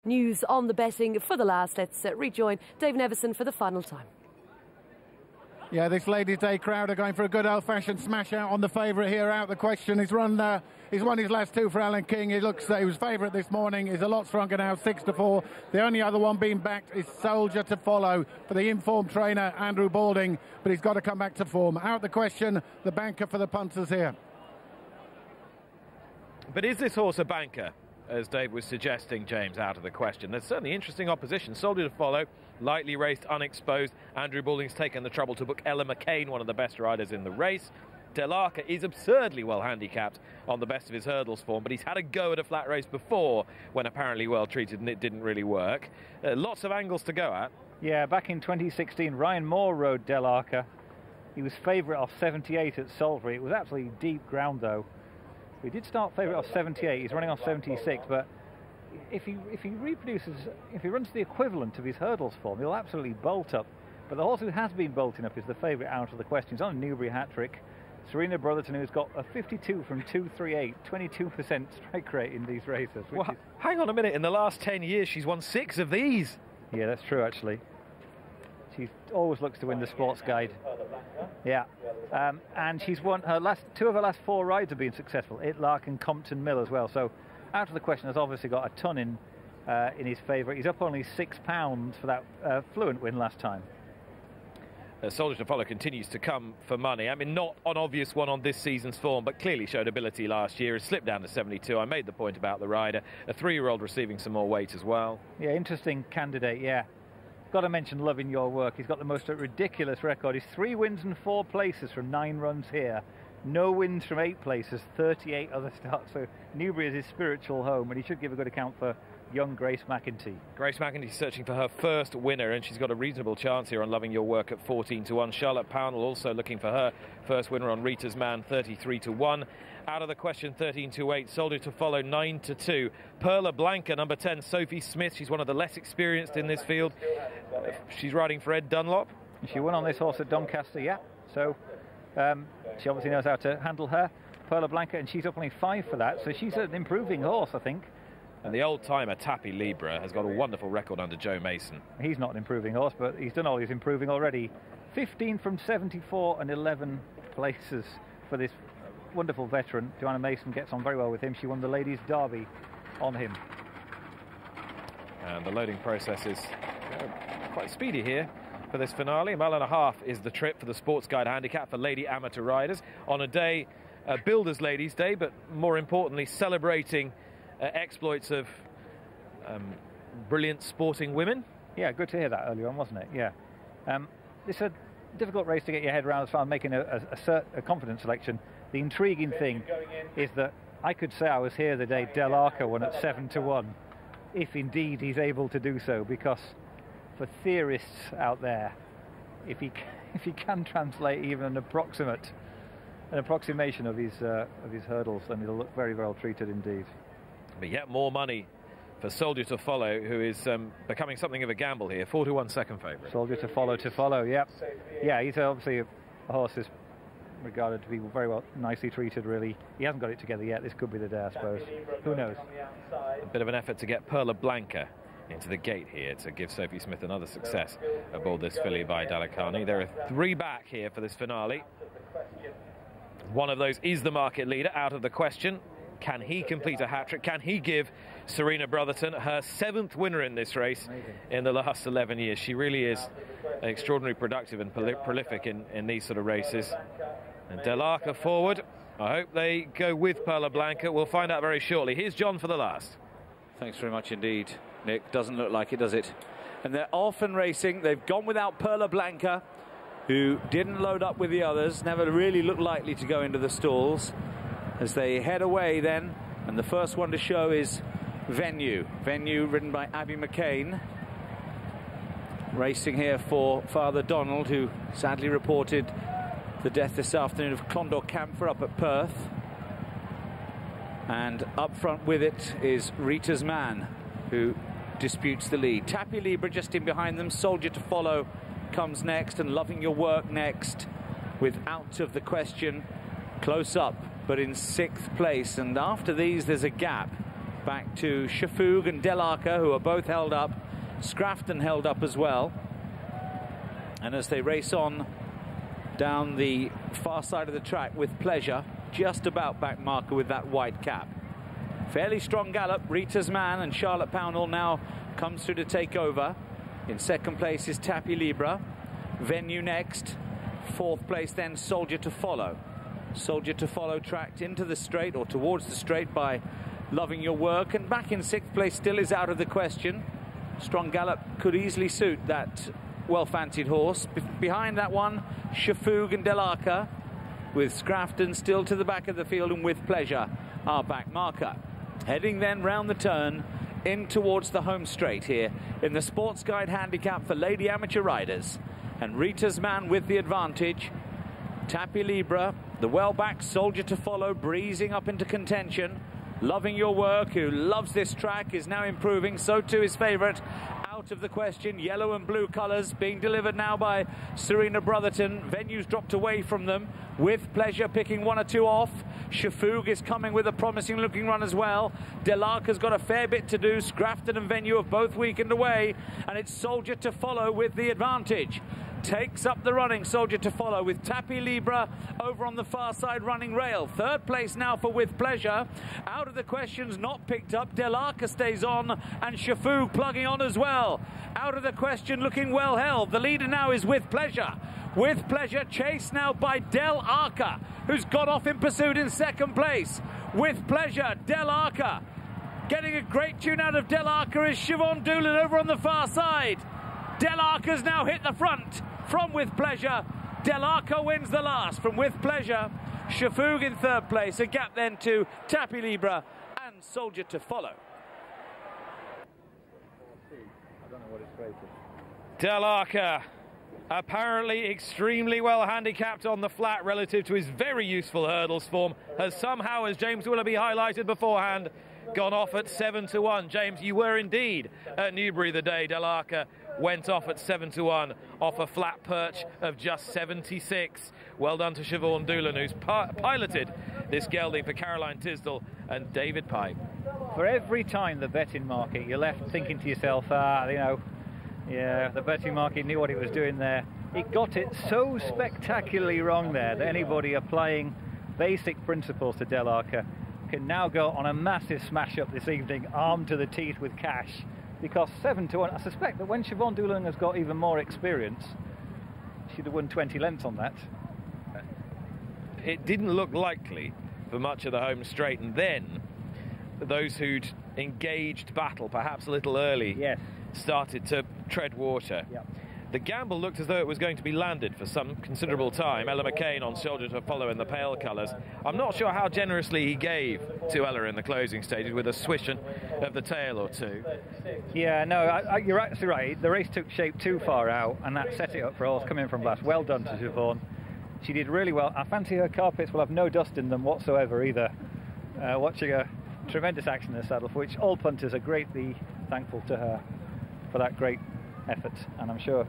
News on the betting for the last. Let's rejoin Dave Nevison for the final time. Yeah, this Ladies' Day crowd are going for a good old-fashioned smash out on the favourite here. Out the question. He's won his last two for Alan King. He was favourite this morning. He's a lot stronger now, 6-4. The only other one being backed is Soldier to Follow for the informed trainer Andrew Balding, but he's got to come back to form. Out the question, the banker for the punters here. But is this horse a banker? As Dave was suggesting, James, out of the question. There's certainly interesting opposition. Soldier to Follow, lightly raced, unexposed. Andrew Balding's taken the trouble to book Ella McCain, one of the best riders in the race. Del Arca is absurdly well handicapped on the best of his hurdles form, but he's had a go at a flat race before when apparently well treated and it didn't really work. Lots of angles to go at. Yeah, back in 2016, Ryan Moore rode Del Arca. He was favourite off 78 at Salisbury. It was absolutely deep ground, though. He did start favourite off 78. He's running off 76, but if he runs the equivalent of his hurdles form, he'll absolutely bolt up. But the horse who has been bolting up is the favourite out of the question. He's on a Newbury hat-trick. Serena Brotherton, who's got a 52 from 238, 22% strike rate in these races. Well, hang on a minute. In the last 10 years, she's won 6 of these. Yeah, that's true, actually. She always looks to win the Sports Guide. Yeah. And she's won two of her last 4 rides have been successful. Itlark and Compton Mill as well. So out of the question has obviously got a ton in his favour. He's up only £6 for that Fluent win last time. Soldier to Follow continues to come for money. I mean, not an obvious one on this season's form, but clearly showed ability last year. Has slipped down to 72. I made the point about the rider. A 3-year-old receiving some more weight as well. Yeah, interesting candidate, yeah. Got to mention Loving Your Work. He's got the most ridiculous record. He's 3 wins and 4 places from 9 runs here. No wins from 8 places, 38 other starts. So Newbury is his spiritual home, and he should give a good account for young Grace McEntee. Grace McEntee searching for her first winner, and she's got a reasonable chance here on Loving Your Work at 14-1. Charlotte Pownell also looking for her first winner on Rita's Man, 33-1. Out of the question, 13-8. Soldier to Follow, 9-2. Perla Blanca, number 10. Sophie Smith, she's one of the less experienced in this field. She's riding for Ed Dunlop. She won on this horse at Doncaster, yeah. So she obviously knows how to handle her. Perla Blanca, and she's up only 5 for that. So she's an improving horse, I think. And the old-timer Tapi Libra has got a wonderful record under Joe Mason. He's not an improving horse, but he's done all his improving already. 15 from 74 and 11 places for this wonderful veteran. Joanna Mason gets on very well with him. She won the Ladies' Derby on him. And the loading process is quite speedy here for this finale. A mile and a half is the trip for the Sports Guide handicap for lady amateur riders on a day, Builders Ladies' Day, but more importantly celebrating exploits of brilliant sporting women. Yeah, good to hear that earlier on, wasn't it? Yeah. It's a difficult race to get your head around as far as making a confident selection. The intriguing thing is that I could say I was here the day Del Arca won at 7-1, if indeed he's able to do so, because for theorists out there, if he can translate even an approximation of his hurdles, then he'll look very well treated indeed. But yet more money for Soldier to Follow, who is becoming something of a gamble here. 4-1 second favourite. Soldier to Follow, yep. Yeah, he's obviously a horse who's regarded to be very well, nicely treated, really. He hasn't got it together yet. This could be the day, I suppose. Who knows? A bit of an effort to get Perla Blanca into the gate here to give Sophie Smith another success aboard this filly by Dalakani. There are 3 back here for this finale. One of those is the market leader, out of the question. Can he complete a hat-trick? Can he give Serena Brotherton her 7th winner in this race in the last 11 years? She really is extraordinarily productive and prolific in these sort of races. And Del Arca forward. I hope they go with Perla Blanca. We'll find out very shortly. Here's John for the last. Thanks very much indeed, Nick. Doesn't look like it, does it? And they're off and racing. They've gone without Perla Blanca, who didn't load up with the others, never really looked likely to go into the stalls. As they head away then, and the first one to show is Venue, ridden by Abby McCain, racing here for Father Donald, who sadly reported the death this afternoon of Clondor Camphor up at Perth. And up front with it is Rita's Man, who disputes the lead. Tapi Libra just in behind them. Soldier to Follow comes next, and Loving Your Work next, with Out of the Question close up, but in 6th place. And after these there's a gap back to Shafug and Del Arca, who are both held up. Scrafton held up as well. And as they race on down the far side of the track with Pleasure, just about back marker with that white cap. Fairly strong gallop. Rita's Man and Charlotte Pownall now comes through to take over. In second place is Tapi Libra. Venue next. Fourth place then Soldier to Follow. Soldier to Follow tracked into the straight, or towards the straight, by Loving Your Work. And back in sixth place still is Out of the Question. Strong gallop could easily suit that well-fancied horse. Behind that one, Shafug and Del Arca, with Scrafton still to the back of the field, and With Pleasure our back marker. Heading then round the turn in towards the home straight here in the Sports Guide handicap for lady amateur riders. And Rita's Man with the advantage. Tapi Libra, the well-backed Soldier to Follow, breezing up into contention. Loving Your Work, who loves this track, is now improving. So too his favourite, Out of the Question. Yellow and blue colours being delivered now by Serena Brotherton. Venue's dropped away from them. With Pleasure picking one or two off. Shafug is coming with a promising looking run as well. Del Arca's got a fair bit to do. Scrafton and Venue have both weakened away. And it's Soldier to Follow with the advantage. Takes up the running, Soldier to Follow, with Tapi Libra over on the far side running rail. Third place now for With Pleasure. Out of the Question's not picked up. Del Arca stays on, and Shafug plugging on as well. Out of the Question looking well held. The leader now is With Pleasure. With Pleasure chased now by Del Arca, who's got off in pursuit in second place. With Pleasure, Del Arca. Getting a great tune out of Del Arca is Siobhan Doolan over on the far side. Del Arca's now hit the front from With Pleasure. Del Arca wins the last from With Pleasure. Shafug in third place. A gap then to Tapi Libra and Soldier to Follow. Del Arca, apparently extremely well handicapped on the flat relative to his very useful hurdles form, has somehow, as James Willoughby highlighted beforehand, gone off at 7-1. James, you were indeed at Newbury the day Del Arca went off at 7-1 off a flat perch of just 76. Well done to Siobhan Doolan, who's piloted this gelding for Caroline Tisdall and David Pipe. For every time the betting market, you're left thinking to yourself, yeah, the betting market knew what it was doing there. It got it so spectacularly wrong there that anybody applying basic principles to Del Arca can now go on a massive smash up this evening, armed to the teeth with cash. Because 7-1, I suspect that when Siobhan Doolan has got even more experience, she'd have won 20 lengths on that. It didn't look likely for much of the home straight, and then those who'd engaged battle perhaps a little early started to tread water. Yep. The gamble looked as though it was going to be landed for some considerable time. Ella McCain on Soldier to Follow in the pale colours. I'm not sure how generously he gave to Ella in the closing stages, with a swish of the tail or two. Yeah, no, you're actually right. The race took shape too far out, and that set it up for a horse coming from last. Well done to Siobhan. She did really well. I fancy her carpets will have no dust in them whatsoever either. Watching a tremendous action in the saddle, for which all punters are greatly thankful to her for that great effort, and I'm sure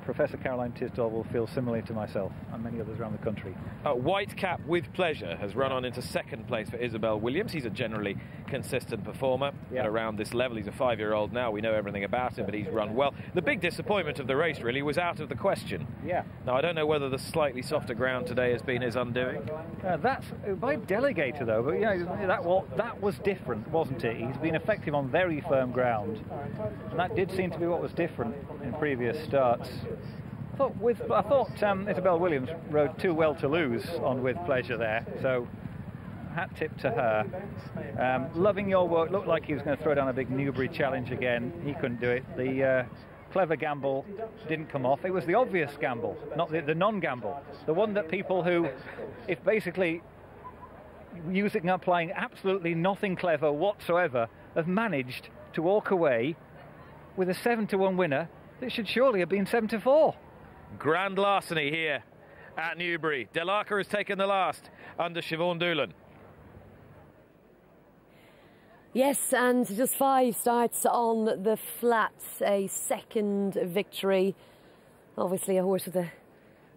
Professor Caroline Tisdall will feel similarly to myself and many others around the country. Whitecap With Pleasure has run on into second place for Isabel Williams. He's a generally consistent performer at around this level. He's a 5-year-old now. We know everything about him, but he's run well. The big disappointment of the race really was Out of the Question. Yeah. Now, I don't know whether the slightly softer ground today has been his undoing. That's by Delegator, though, but you know, that was different, wasn't it? He's been effective on very firm ground, and that did seem to be what was different in previous starts. I thought Isabel Williams rode too well to lose on With Pleasure there, so hat tip to her. Loving Your Work looked like he was going to throw down a big Newbury challenge again. He couldn't do it. The clever gamble didn't come off. It was the obvious gamble, not the non-gamble. The one that people who, if basically using and applying absolutely nothing clever whatsoever, have managed to walk away with a 7-1 winner that should surely have been 7-4. Grand larceny here at Newbury. Del Arca has taken the last under Siobhan Doolan. Yes, and just 5 starts on the flat, a second victory. Obviously a horse with a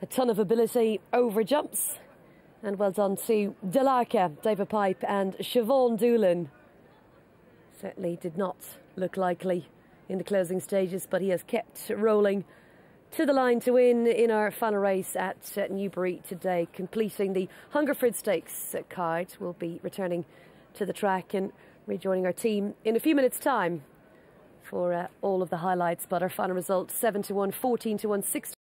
ton of ability, over jumps. And well done to Delarca, David Pipe and Siobhan Doolan. Certainly did not look likely in the closing stages, but he has kept rolling to the line to win in our final race at Newbury today, completing the Hungerford Stakes card. We'll be returning to the track and rejoining our team in a few minutes' time for all of the highlights. But our final result, 7-1, 14-1, 16